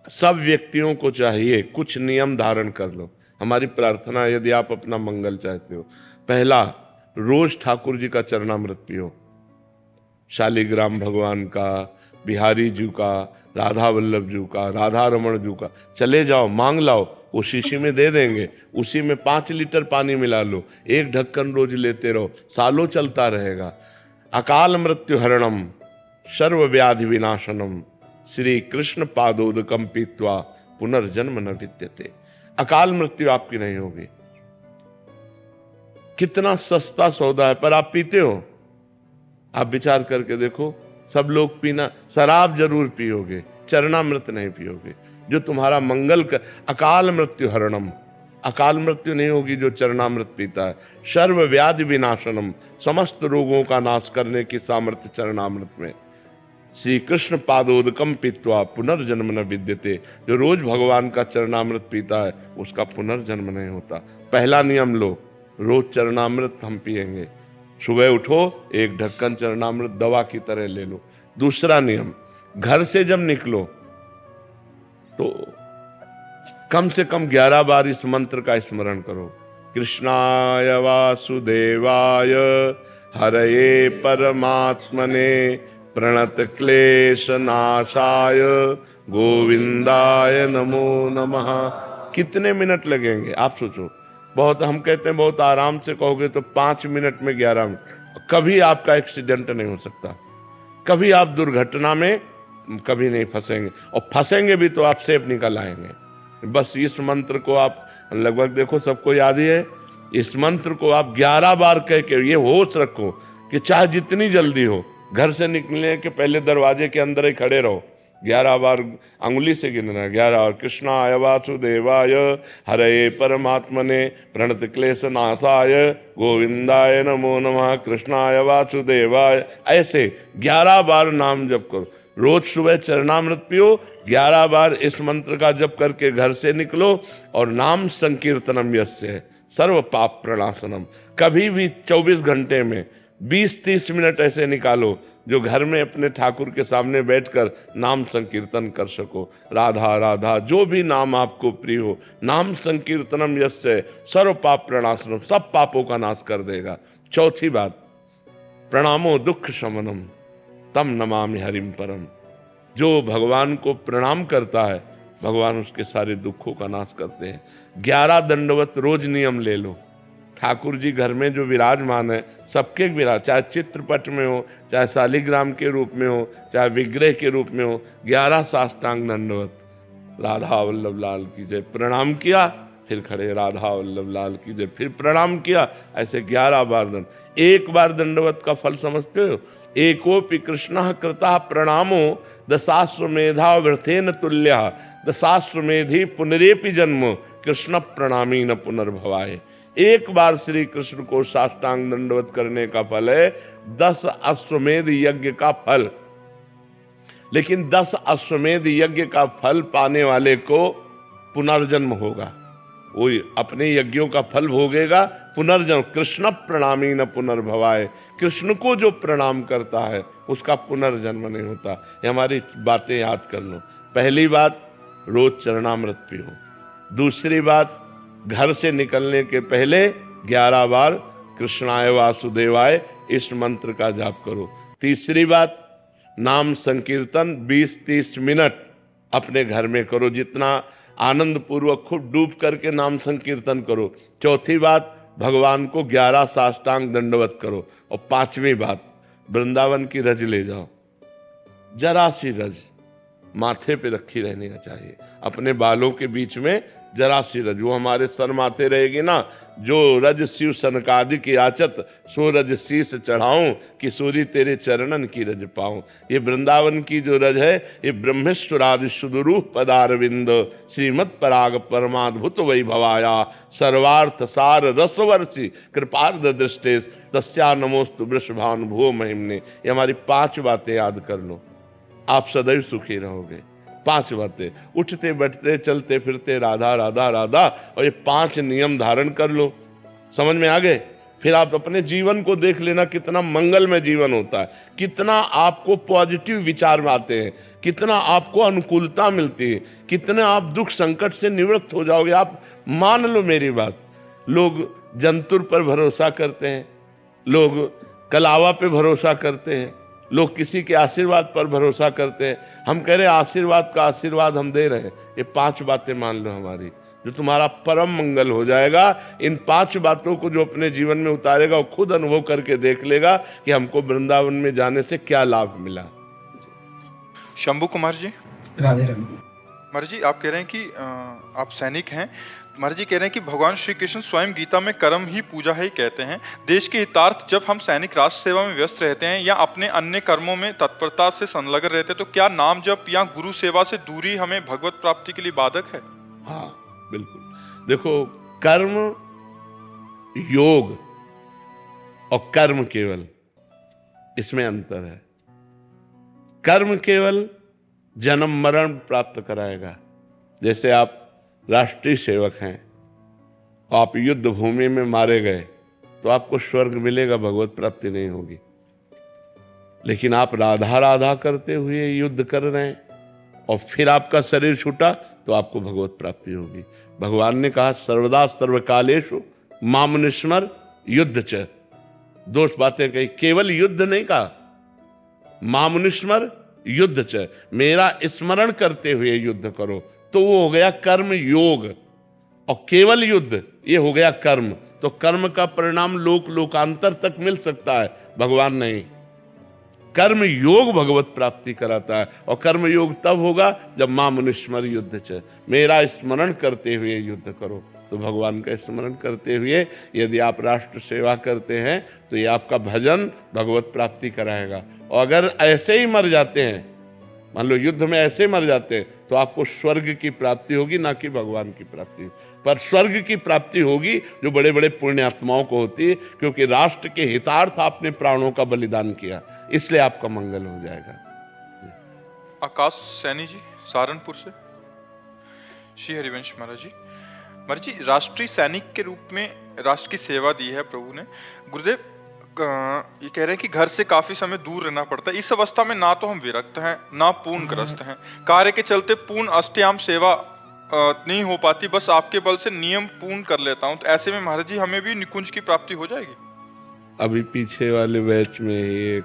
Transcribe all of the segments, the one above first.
सब व्यक्तियों को चाहिए कुछ नियम धारण कर लो। हमारी प्रार्थना, यदि आप अपना मंगल चाहते हो, पहला, रोज ठाकुर जी का चरणामृत पियो, शालिग्राम भगवान का, बिहारी जी का, राधा वल्लभ जी का, राधा रमण जी का, चले जाओ मांग लाओ, वो शीशी में दे देंगे, उसी में 5 लीटर पानी मिला लो, 1 ढक्कन रोज लेते रहो, सालों चलता रहेगा। अकाल मृत्यु हरणम सर्व व्याधि विनाशनम श्री कृष्ण पादोदकम पीत्वा पुनर्जन्म न विद्यते। अकाल मृत्यु आपकी नहीं होगी। कितना सस्ता सौदा है, पर आप पीते हो? आप विचार करके देखो, सब लोग पीना, शराब जरूर पियोगे, चरणामृत नहीं पियोगे, जो तुम्हारा मंगल कर। अकाल मृत्यु हरणम, अकाल मृत्यु नहीं होगी जो चरणामृत पीता है। सर्व व्याधि विनाशनम, समस्त रोगों का नाश करने की सामर्थ्य चरणामृत में। श्री कृष्ण पादोदकम पीत्वा पुनर्जन्म न विद्यते, जो रोज भगवान का चरणामृत पीता है उसका पुनर्जन्म नहीं होता। पहला नियम लो, रोज चरणामृत हम पिएंगे। सुबह उठो, 1 ढक्कन चरणामृत दवा की तरह ले लो। दूसरा नियम, घर से जब निकलो तो कम से कम 11 बार इस मंत्र का स्मरण करो। कृष्णाय वासुदेवाय हरये परमात्मने प्रणत क्लेश नाशाय गोविंदाय नमो नमः। कितने मिनट लगेंगे आप सोचो। बहुत, हम कहते हैं बहुत आराम से कहोगे तो 5 मिनट में 11 मिनट। कभी आपका एक्सीडेंट नहीं हो सकता, कभी आप दुर्घटना में कभी नहीं फंसेंगे, और फंसेंगे भी तो आप सेफ निकल आएंगे। बस इस मंत्र को आप लगभग देखो सबको याद ही है। इस मंत्र को आप 11 बार कह के ये होश रखो कि चाहे जितनी जल्दी हो, घर से निकलने के पहले दरवाजे के अंदर ही खड़े रहो। 11 बार अंगुली से गिनना, 11 बार। कृष्णाय वासुदेवाय हरये परमात्मने प्रणत क्लेश नाशाय गोविंदाय नमो नमः। कृष्णाय वासुदेवाय, ऐसे 11 बार नाम जप करो। रोज सुबह चरणामृत पियो, 11 बार इस मंत्र का जप करके घर से निकलो, और नाम संकीर्तनम यस्य सर्व पाप प्रणाशनम। कभी भी 24 घंटे में 20-30 मिनट ऐसे निकालो जो घर में अपने ठाकुर के सामने बैठकर नाम संकीर्तन कर सको। राधा राधा, जो भी नाम आपको प्रिय हो, नाम संकीर्तनम यस्य सर्व पाप प्रणाशनम, सब पापों का नाश कर देगा। चौथी बात, प्रणामो दुख शमनम तम नमामि हरिम परम। जो भगवान को प्रणाम करता है, भगवान उसके सारे दुखों का नाश करते हैं। 11 दंडवत रोज नियम ले लो। ठाकुर जी घर में जो विराजमान है, सबके विराज, चाहे चित्रपट में हो, चाहे शालिग्राम के रूप में हो, चाहे विग्रह के रूप में हो, 11 साष्टांग दंडवत। राधा वल्लभ लाल की जय, प्रणाम किया, फिर खड़े, राधा वल्लभ लाल की जय, फिर प्रणाम किया, ऐसे 11 बार दंड। 1 बार दंडवत का फल समझते हो? एकोपि कृष्णः कृतः प्रणामो दशाश्वमेधा वृथेन तुल्यः दशाश्वमेधि पुनरेपि जन्म कृष्ण प्रणामी न पुनर्भवाय। 1 बार श्री कृष्ण को साष्टांग दंडवत करने का फल है 10 अश्वमेध यज्ञ का फल। लेकिन 10 अश्वमेध यज्ञ का फल पाने वाले को पुनर्जन्म होगा, वो अपने यज्ञों का फल भोगेगा, पुनर्जन्म। कृष्ण प्रणामी न पुनर्भवाय, कृष्ण को जो प्रणाम करता है उसका पुनर्जन्म नहीं होता। ये हमारी बातें याद कर लो। पहली बात, रोज चरणामृत पियो। दूसरी बात, घर से निकलने के पहले 11 बार कृष्णाय वासुदेवाय इस मंत्र का जाप करो। तीसरी बात, नाम संकीर्तन 20-30 मिनट अपने घर में करो, जितना आनंद पूर्वक खूब डूब करके नाम संकीर्तन करो। चौथी बात, भगवान को 11 साष्टांग दंडवत करो। और 5वीं बात, वृंदावन की रज ले जाओ। जरा सी रज माथे पे रखी रहनी चाहिए, अपने बालों के बीच में जरा सी रज, वो हमारे सर माथे रहेगी ना। जो रज शिव सनकादिक याचत सो रज शीस चढ़ाऊं, किशोरी तेरे चरणन की रज पाऊं। ये वृंदावन की जो रज है, ये ब्रह्मेश्वरादि सुदुरूप पदारविंद श्रीमत् पराग परमाद्भुत वैभवाया सर्वार्थ सार रसवर्षि कृपार्ध दृष्टेश तस्या नमोस्तु वृषभानुभुवो महिमने। ये हमारी 5 बातें याद कर लो, आप सदैव सुखी रहोगे। 5 बातें, उठते बैठते चलते फिरते राधा राधा राधा, और ये 5 नियम धारण कर लो। समझ में आ गए? फिर आप अपने जीवन को देख लेना, कितना मंगलमय जीवन होता है, कितना आपको पॉजिटिव विचार में आते हैं, कितना आपको अनुकूलता मिलती है, कितने आप दुख संकट से निवृत्त हो जाओगे। आप मान लो मेरी बात, लोग जंतुर पर भरोसा करते हैं, लोग कलावा पे भरोसा करते हैं, लोग किसी के आशीर्वाद पर भरोसा करते हैं। हम कह रहे हैं आशीर्वाद का आशीर्वाद हम दे रहे हैं, ये 5 बातें मान लो हमारी, जो तुम्हारा परम मंगल हो जाएगा। इन 5 बातों को जो अपने जीवन में उतारेगा वो खुद अनुभव करके देख लेगा कि हमको वृंदावन में जाने से क्या लाभ मिला। शंभू कुमार जी, राधे राधे। महाराज जी, आप कह रहे हैं कि आप सैनिक हैं। महाराज जी कह रहे हैं कि भगवान श्री कृष्ण स्वयं गीता में कर्म ही पूजा है कहते हैं। देश के हितार्थ जब हम सैनिक राष्ट्र सेवा में व्यस्त रहते हैं या अपने अन्य कर्मों में तत्परता से संलग्न रहते हैं, तो क्या नाम जप या गुरु सेवा से दूरी हमें भगवत प्राप्ति के लिए बाधक है? हाँ बिल्कुल। देखो, कर्म योग और कर्म केवल, इसमें अंतर है। कर्म केवल जन्म मरण प्राप्त कराएगा। जैसे आप राष्ट्रीय सेवक हैं, आप युद्ध भूमि में मारे गए तो आपको स्वर्ग मिलेगा, भगवत प्राप्ति नहीं होगी। लेकिन आप राधा राधा करते हुए युद्ध कर रहे हैं और फिर आपका शरीर छूटा तो आपको भगवत प्राप्ति होगी। भगवान ने कहा सर्वदा सर्वकालेषु मामनुस्मर युद्ध च। 2 बातें कही, केवल युद्ध नहीं कहा, मामनुस्मर युद्ध च, मेरा स्मरण करते हुए युद्ध करो, तो वो हो गया कर्म योग। और केवल युद्ध, ये हो गया कर्म। तो कर्म का परिणाम लोक लोकांतर तक मिल सकता है, भगवान नहीं। कर्म योग भगवत प्राप्ति कराता है, और कर्म योग तब होगा जब मामनुस्मर युद्ध च, मेरा स्मरण करते हुए युद्ध करो। तो भगवान का स्मरण करते हुए यदि आप राष्ट्र सेवा करते हैं तो ये आपका भजन भगवत प्राप्ति कराएगा। और अगर ऐसे ही मर जाते हैं, मान लो युद्ध में ऐसे मर जाते हैं, तो आपको स्वर्ग की प्राप्ति होगी, ना कि भगवान की प्राप्ति। पर स्वर्ग की प्राप्ति होगी जो बड़े बड़े पुण्यात्माओं को होती है, क्योंकि राष्ट्र के हितार्थ आपने प्राणों का बलिदान किया, इसलिए आपका मंगल हो जाएगा। आकाश सैनी जी, सहारनपुर से। श्री हरिवंश महाराज जी, महाराज जी राष्ट्रीय सैनिक के रूप में राष्ट्र की सेवा दी है प्रभु ने। गुरुदेव ये कह रहे हैं कि घर से काफी समय दूर रहना पड़ता है। इस अवस्था में ना तो हम विरक्त हैं ना पूर्ण ग्रस्त हैं, कार्य के चलते पूर्ण अष्टयाम सेवा नहीं हो पाती, बस आपके बल से नियम पूर्ण कर लेता हूं। तो ऐसे में महाराज जी हमें भी निकुंज की प्राप्ति हो जाएगी? अभी पीछे वाले बैच में एक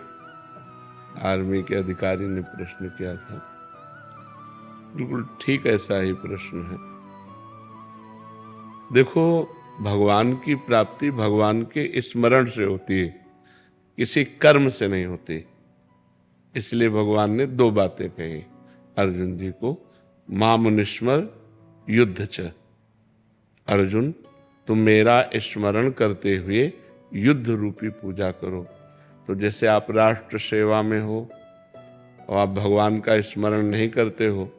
आर्मी के अधिकारी ने प्रश्न किया था, बिल्कुल ठीक ऐसा ही प्रश्न है। देखो, भगवान की प्राप्ति भगवान के स्मरण से होती है, किसी कर्म से नहीं होती। इसलिए भगवान ने 2 बातें कही अर्जुन जी को, मामनुस्मर युद्ध च। अर्जुन, तुम मेरा स्मरण करते हुए युद्ध रूपी पूजा करो। तो जैसे आप राष्ट्र सेवा में हो और आप भगवान का स्मरण नहीं करते हो,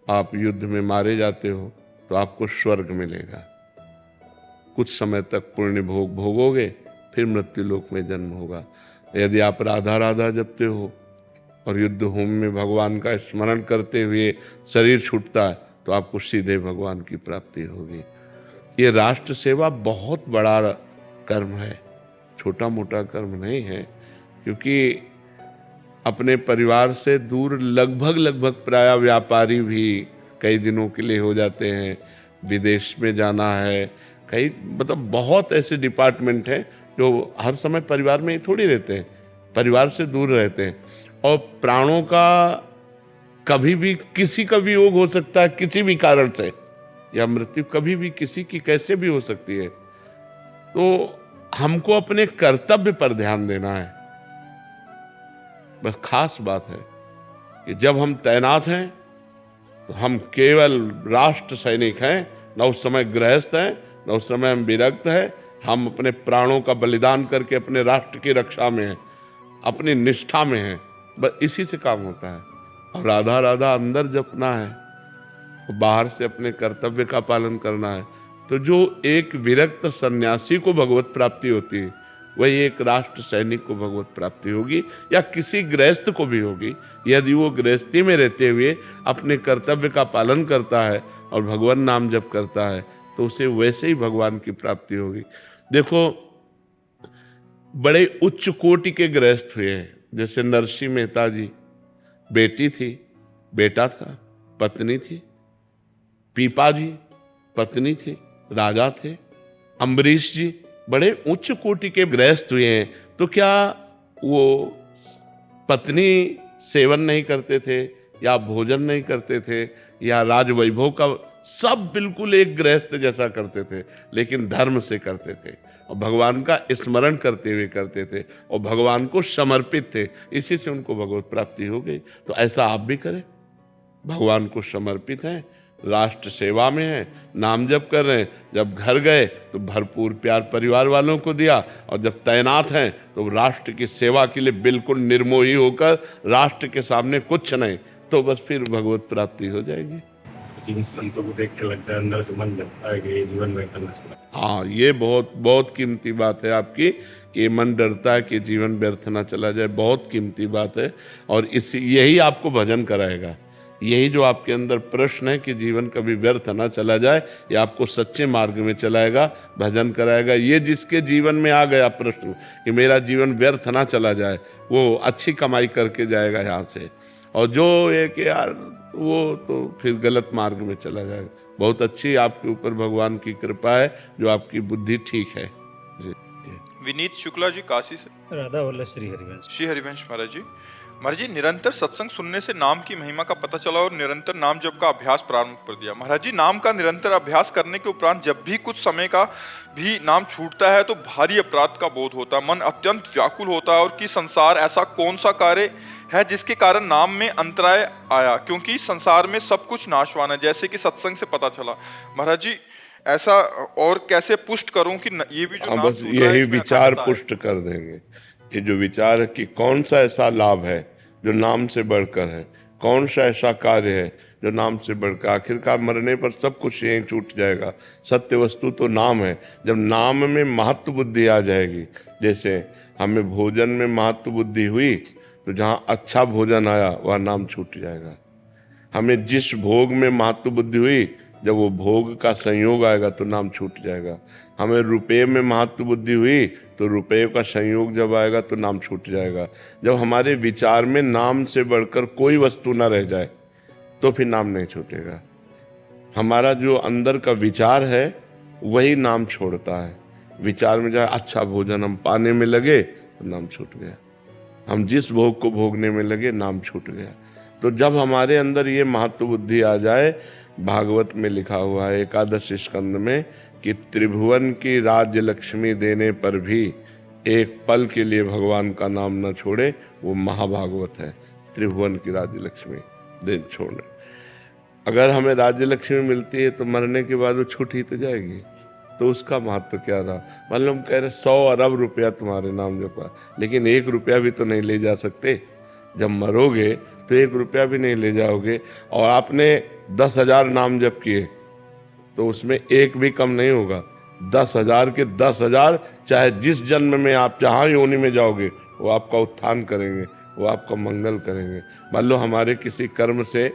आप युद्ध में मारे जाते हो, तो आपको स्वर्ग मिलेगा। कुछ समय तक पुण्य भोग भोगोगे, फिर मृत्यु लोक में जन्म होगा। यदि आप राधा राधा जपते हो और युद्ध होम में भगवान का स्मरण करते हुए शरीर छूटता है, तो आपको सीधे भगवान की प्राप्ति होगी। ये राष्ट्र सेवा बहुत बड़ा कर्म है, छोटा मोटा कर्म नहीं है। क्योंकि अपने परिवार से दूर लगभग प्राय व्यापारी भी कई दिनों के लिए हो जाते हैं, विदेश में जाना है, कई मतलब बहुत ऐसे डिपार्टमेंट हैं जो हर समय परिवार में ही थोड़ी रहते हैं, परिवार से दूर रहते हैं। और प्राणों का कभी भी किसी का भी योग हो सकता है, किसी भी कारण से, या मृत्यु कभी भी किसी की कैसे भी हो सकती है। तो हमको अपने कर्तव्य पर ध्यान देना है। बस खास बात है कि जब हम तैनात हैं तो हम केवल राष्ट्र सैनिक हैं, न उस समय गृहस्थ हैं, न उस समय हम विरक्त हैं। हम अपने प्राणों का बलिदान करके अपने राष्ट्र की रक्षा में हैं, अपनी निष्ठा में हैं। बस इसी से काम होता है। और राधा राधा अंदर जपना है, बाहर से अपने कर्तव्य का पालन करना है। तो जो एक विरक्त सन्यासी को भगवत प्राप्ति होती है, वही एक राष्ट्र सैनिक को भगवत प्राप्ति होगी, या किसी गृहस्थ को भी होगी। यदि वो गृहस्थी में रहते हुए अपने कर्तव्य का पालन करता है और भगवान नाम जप करता है, तो उसे वैसे ही भगवान की प्राप्ति होगी। देखो, बड़े उच्च कोटि के गृहस्थ हुए हैं। जैसे नरसिंह मेहता जी, बेटी थी, बेटा था, पत्नी थी। पीपा जी पत्नी थी, राजा थे। अम्बरीश जी बड़े उच्च कोटि के गृहस्थ हुए हैं। तो क्या वो पत्नी सेवन नहीं करते थे, या भोजन नहीं करते थे, या राजवैभव का? सब बिल्कुल एक गृहस्थ जैसा करते थे, लेकिन धर्म से करते थे और भगवान का स्मरण करते हुए करते थे और भगवान को समर्पित थे। इसी से उनको भगवत प्राप्ति हो गई। तो ऐसा आप भी करें, भगवान को समर्पित हैं, राष्ट्र सेवा में हैं, नाम जप कर रहे हैं। जब घर गए तो भरपूर प्यार परिवार वालों को दिया, और जब तैनात हैं तो राष्ट्र की सेवा के लिए बिल्कुल निर्मोही होकर, राष्ट्र के सामने कुछ नहीं, तो बस फिर भगवत प्राप्ति हो जाएगी। इन संतों को देख के लगता है, अंदर से मन लगता है कि ये जीवन में करना चाहिए। हाँ, ये बहुत बहुत कीमती बात है आपकी, कि मन डरता है कि जीवन व्यर्थ ना चला जाए। बहुत कीमती बात है, और यही आपको भजन कराएगा। यही जो आपके अंदर प्रश्न है कि जीवन कभी व्यर्थ ना चला जाए, ये आपको सच्चे मार्ग में चलाएगा, भजन कराएगा। ये जिसके जीवन में आ गया प्रश्न कि मेरा जीवन व्यर्थ ना चला जाए, वो अच्छी कमाई करके जाएगा यहाँ से। और जो ये कि यार वो तो फिर गलत मार्ग में चला जाएगा। बहुत अच्छी आपके ऊपर भगवान की कृपा है, जो आपकी बुद्धि ठीक है। विनीत शुक्ला जी काशी से। राधा वल्लभ श्री हरिवंश। श्री हरिवंश महाराज जी। महाराज जी, निरंतर सत्संग सुनने से नाम की महिमा का पता चला और निरंतर नाम जप का अभ्यास प्रारंभ कर दिया। महाराज जी, नाम का निरंतर अभ्यास करने के उपरांत जब भी कुछ समय का भी नाम छूटता है तो भारी अपराध का बोध होता है, मन अत्यंत व्याकुल होता है, और कि संसार ऐसा कौन सा कार्य है जिसके कारण नाम में अंतराय आया, क्योंकि संसार में सब कुछ नाशवान है, जैसे कि सत्संग से पता चला। महाराज जी, ऐसा और कैसे पुष्ट करूं कि ये भी जो नाम बस यही विचार पुष्ट कर देंगे। ये जो विचार है कि कौन सा ऐसा लाभ है जो नाम से बढ़कर है, कौन सा ऐसा कार्य है जो नाम से बढ़कर। आखिरकार मरने पर सब कुछ यहीं छूट जाएगा। सत्य वस्तु तो नाम है। जब नाम में महत्व बुद्धि आ जाएगी, जैसे हमें भोजन में महत्व बुद्धि हुई, तो जहाँ अच्छा भोजन आया वह नाम छूट जाएगा। हमें जिस भोग में महत्व बुद्धि हुई, जब वो भोग का संयोग आएगा तो नाम छूट जाएगा। हमें रुपये में महत्व बुद्धि हुई, तो रुपये का संयोग जब आएगा तो नाम छूट जाएगा। जब हमारे विचार में नाम से बढ़कर कोई वस्तु ना रह जाए, तो फिर नाम नहीं छूटेगा। हमारा जो अंदर का विचार है वही नाम छोड़ता है। विचार में जाए अच्छा भोजन हम पाने में लगे तो नाम छूट गया, हम जिस भोग को भोगने में लगे नाम छूट गया। तो जब हमारे अंदर ये महत्व बुद्धि आ जाए, भागवत में लिखा हुआ है 11 स्कंद में कि त्रिभुवन की राज्य लक्ष्मी देने पर भी एक पल के लिए भगवान का नाम न छोड़े, वो महाभागवत है। त्रिभुवन की राज्य लक्ष्मी दे छोड़ने, अगर हमें राज्य लक्ष्मी मिलती है तो मरने के बाद वो छूट ही तो जाएगी, तो उसका महत्व क्या रहा। मालूम कह रहे 100 अरब रुपया तुम्हारे नाम जपा, लेकिन 1 रुपया भी तो नहीं ले जा सकते। जब मरोगे तो 1 रुपया भी नहीं ले जाओगे। और आपने 10,000 नाम जप किए तो उसमें एक भी कम नहीं होगा। 10,000 के 10,000, चाहे जिस जन्म में आप जहाँ योनि में जाओगे, वो आपका उत्थान करेंगे, वो आपका मंगल करेंगे। मान लो हमारे किसी कर्म से,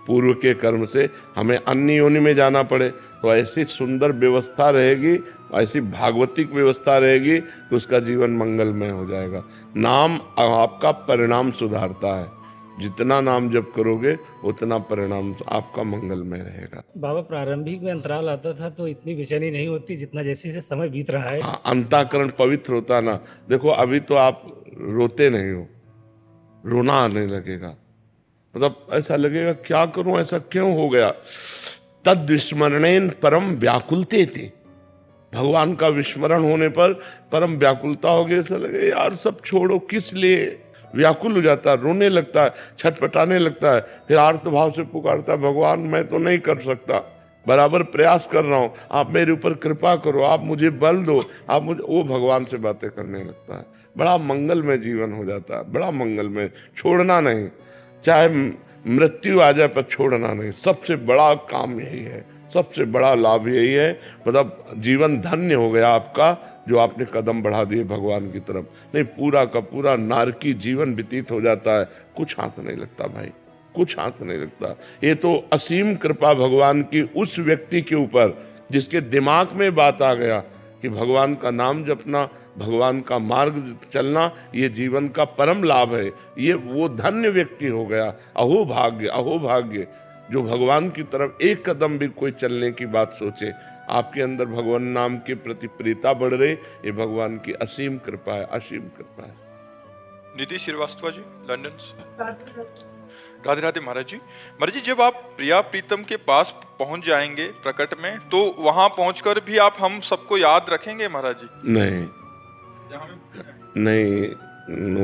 पूर्व के कर्म से हमें अन्य योनि में जाना पड़े, तो ऐसी सुंदर व्यवस्था रहेगी, ऐसी भागवतिक व्यवस्था रहेगी कि उसका जीवन मंगलमय हो जाएगा। नाम आपका परिणाम सुधारता है। जितना नाम जप करोगे उतना परिणाम आपका मंगलमय रहेगा। बाबा, प्रारंभिक में अंतराल आता था तो इतनी बेचैनी नहीं होती जितना जैसे जैसे समय बीत रहा है। अंतःकरण पवित्र होता ना। देखो अभी तो आप रोते नहीं हो, रोना आने लगेगा। मतलब ऐसा लगेगा क्या करूं, ऐसा क्यों हो गया। तद विस्मरणेन परम व्याकुलते थे। भगवान का विस्मरण होने पर परम व्याकुलता हो गई। ऐसा लगे यार सब छोड़ो, किस लिए। व्याकुल हो जाता है, रोने लगता है, छटपटाने लगता है, फिर आर्त भाव से पुकारता है, भगवान मैं तो नहीं कर सकता, बराबर प्रयास कर रहा हूँ, आप मेरे ऊपर कृपा करो, आप मुझे बल दो, आप मुझे। वो भगवान से बातें करने लगता है। बड़ा मंगलमय जीवन हो जाता है, बड़ा मंगलमय। छोड़ना नहीं, चाहे मृत्यु आ जाए पर छोड़ना नहीं। सबसे बड़ा काम यही है, सबसे बड़ा लाभ यही है। मतलब जीवन धन्य हो गया आपका, जो आपने कदम बढ़ा दिए भगवान की तरफ। नहीं, पूरा का पूरा नारकी जीवन व्यतीत हो जाता है। कुछ हाथ नहीं लगता भाई, कुछ हाथ नहीं लगता। ये तो असीम कृपा भगवान की उस व्यक्ति के ऊपर जिसके दिमाग में बात आ गया कि भगवान का नाम जपना भगवान का मार्ग चलना ये जीवन का परम लाभ है। ये वो धन्य व्यक्ति हो गया, अहो भाग्य जो भगवान की तरफ एक कदम भी कोई चलने की बात सोचे। आपके अंदर भगवान नाम के प्रति प्रीता बढ़ रही, ये भगवान की असीम कृपा है, असीम कृपा है। निधि श्रीवास्तव जी, लंदन से। राधे राधे महाराज जी। महाराज जी, जब आप प्रिया प्रीतम के पास पहुंच जाएंगे प्रकट में, तो वहां पहुंचकर भी आप हम सबको याद रखेंगे महाराज जी? नहीं,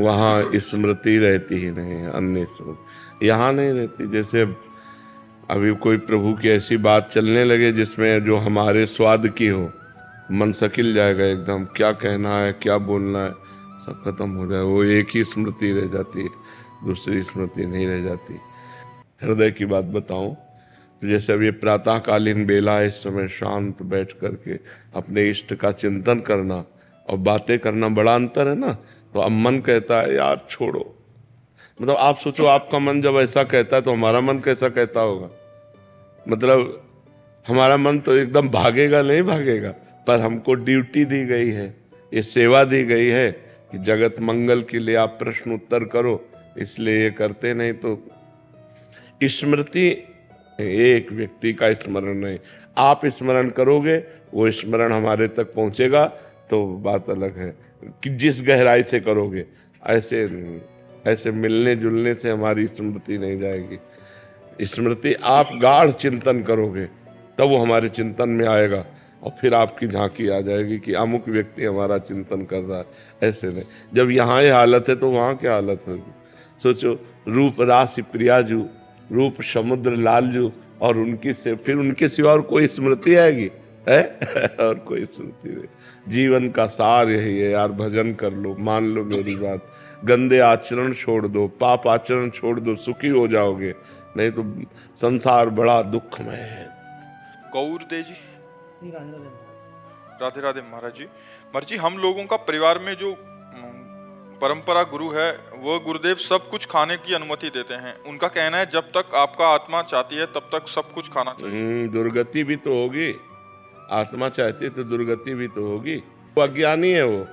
वहाँ स्मृति रहती ही नहीं, अन्य स्मृति यहाँ नहीं रहती। जैसे अभी कोई प्रभु की ऐसी बात चलने लगे जिसमें जो हमारे स्वाद की हो, मन सकिल जाएगा एकदम, क्या कहना है क्या बोलना है सब खत्म हो जाए। वो एक ही स्मृति रह जाती है, दूसरी स्मृति नहीं रह जाती। हृदय की बात बताऊं तो जैसे अब ये प्रातःकालीन बेला है, इस समय शांत बैठ करके अपने इष्ट का चिंतन करना और बातें करना बड़ा अंतर है ना। तो अब मन कहता है यार छोड़ो, मतलब आप सोचो आपका मन जब ऐसा कहता है तो हमारा मन कैसा कहता होगा। मतलब हमारा मन तो एकदम भागेगा नहीं भागेगा, पर हमको ड्यूटी दी गई है, ये सेवा दी गई है कि जगत मंगल के लिए आप प्रश्न उत्तर करो, इसलिए ये करते। नहीं तो स्मृति एक व्यक्ति का स्मरण नहीं, आप स्मरण करोगे वो स्मरण हमारे तक पहुंचेगा तो बात अलग है कि जिस गहराई से करोगे। ऐसे मिलने जुलने से हमारी स्मृति नहीं जाएगी। स्मृति आप गाढ़ चिंतन करोगे तब वो हमारे चिंतन में आएगा और फिर आपकी झांकी आ जाएगी कि अमुक व्यक्ति हमारा चिंतन कर रहा है। ऐसे नहीं, जब यहाँ ये हालत है तो वहाँ क्या हालत होगी। सोचो, रूप राशि प्रियाजू, रूप समुद्र लालजू, और फिर उनके सिवा और कोई स्मृति आएगी है? और कोई स्मृति नहीं। जीवन का सार यही है यार, भजन कर लो, मान लो मेरी बात, गंदे आचरण छोड़ दो, पाप आचरण छोड़ दो, सुखी हो जाओगे। नहीं तो संसार बड़ा दुखमय है। गौर दे जी, राधे राधे महाराज जी। महाराज जी, हम लोगों का परिवार में जो परंपरा गुरु है वो गुरुदेव सब कुछ खाने की अनुमति देते हैं। उनका कहना है जब तक आपका आत्मा चाहती है तब तक सब कुछ खाना चाहिए। दुर्गति भी तो होगी, आत्मा चाहती है तो दुर्गति भी तो होगी। वो अज्ञानी है, वो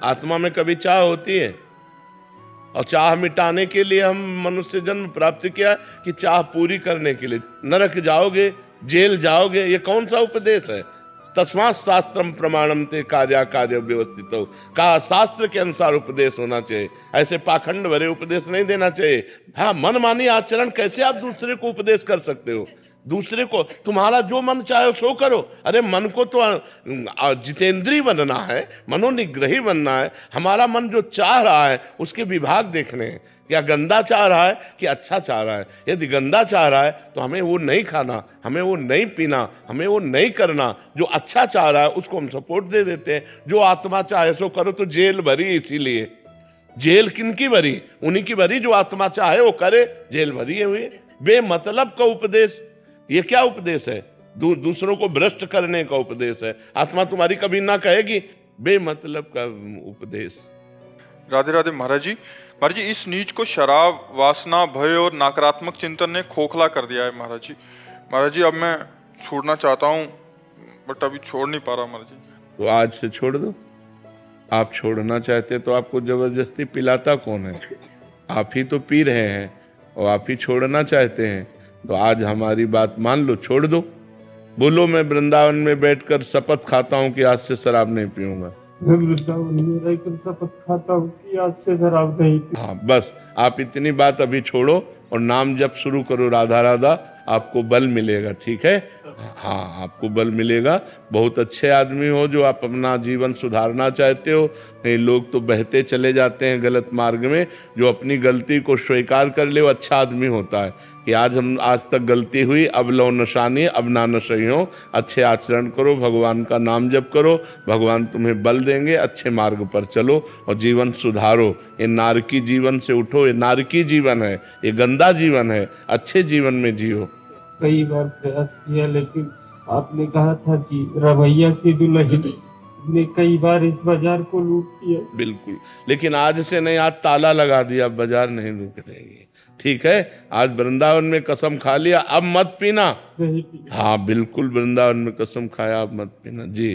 आत्मा में कभी चाह होती है, और चाह मिटाने के लिए हम मनुष्य जन्म प्राप्त किया कि चाह पूरी करने के लिए। नरक जाओगे, जेल जाओगे, ये कौन सा उपदेश है? तस्मात् शास्त्रम प्रमाणम ते कार्य व्यवस्थित हो, का शास्त्र के अनुसार उपदेश होना चाहिए। ऐसे पाखंड भरे उपदेश नहीं देना चाहिए। हाँ, मनमानी आचरण कैसे आप दूसरे को उपदेश कर सकते हो? दूसरे को तुम्हारा जो मन चाहे सो करो। अरे मन को तो जितेंद्रीय बनना है, मनोनिग्रही बनना है। हमारा मन जो चाह रहा है उसके विभाग देखने हैं, क्या गंदा चाह रहा है कि अच्छा चाह रहा है। यदि गंदा चाह रहा है तो हमें वो नहीं खाना, हमें वो नहीं पीना, हमें वो नहीं करना। जो अच्छा चाह रहा है उसको हम सपोर्ट दे देते हैं। जो आत्मा चाहे सो करो, तो जेल भरी इसीलिए। जेल किनकी भरी? उन्हीं की भरी जो आत्मा चाहे वो करे, जेल भरी है हुई। बेमतलब का उपदेश, ये क्या उपदेश है? दूसरों को भ्रष्ट करने का उपदेश है। आत्मा तुम्हारी कभी ना कहेगी, बेमतलब का उपदेश। राधे राधे महाराज जी। महाराज जी, इस नीच को शराब, वासना, भय और नकारात्मक चिंतन ने खोखला कर दिया है महाराज जी। महाराज जी, अब मैं छोड़ना चाहता हूँ बट अभी छोड़ नहीं पा रहा महाराज जी। तो आज से छोड़ दो। आप छोड़ना चाहते तो आपको जबरदस्ती पिलाता कौन है? आप ही तो पी रहे हैं और आप ही छोड़ना चाहते हैं। तो आज हमारी बात मान लो, छोड़ दो। बोलो, मैं वृंदावन में बैठकर शपथ खाता हूँ कि आज से शराब नहीं पीऊंगा। मैं वृंदावन में रहकर शपथ खाता हूँ कि आज से शराब नहीं पीऊंगा। हाँ, बस आप इतनी बात अभी छोड़ो और नाम जप शुरू करो, राधा राधा। आपको बल मिलेगा, ठीक है? हाँ, आपको बल मिलेगा। बहुत अच्छे आदमी हो जो आप अपना जीवन सुधारना चाहते हो। नहीं, लोग तो बहते चले जाते हैं गलत मार्ग में। जो अपनी गलती को स्वीकार कर ले वो अच्छा आदमी होता है कि आज तक गलती हुई, अब लो नशानी, अब ना नशई हो। अच्छे आचरण करो, भगवान का नाम जप करो, भगवान तुम्हें बल देंगे। अच्छे मार्ग पर चलो और जीवन सुधारो। ये नारकी जीवन से उठो, ये नारकी जीवन है, ये गंदा जीवन है। अच्छे जीवन में जियो। कई बार प्रयास किया, लेकिन आपने कहा था कि रवैया की दुल्हन ने कई बार इस बाजार को लूट किया। बिल्कुल, लेकिन आज से नहीं, आज ताला लगा दिया, बाजार नहीं लूट रहेगी, ठीक है? आज वृंदावन में कसम खा लिया, अब मत पीना। नहीं पीना। हाँ बिल्कुल, वृंदावन में कसम खाया, अब मत पीना जी।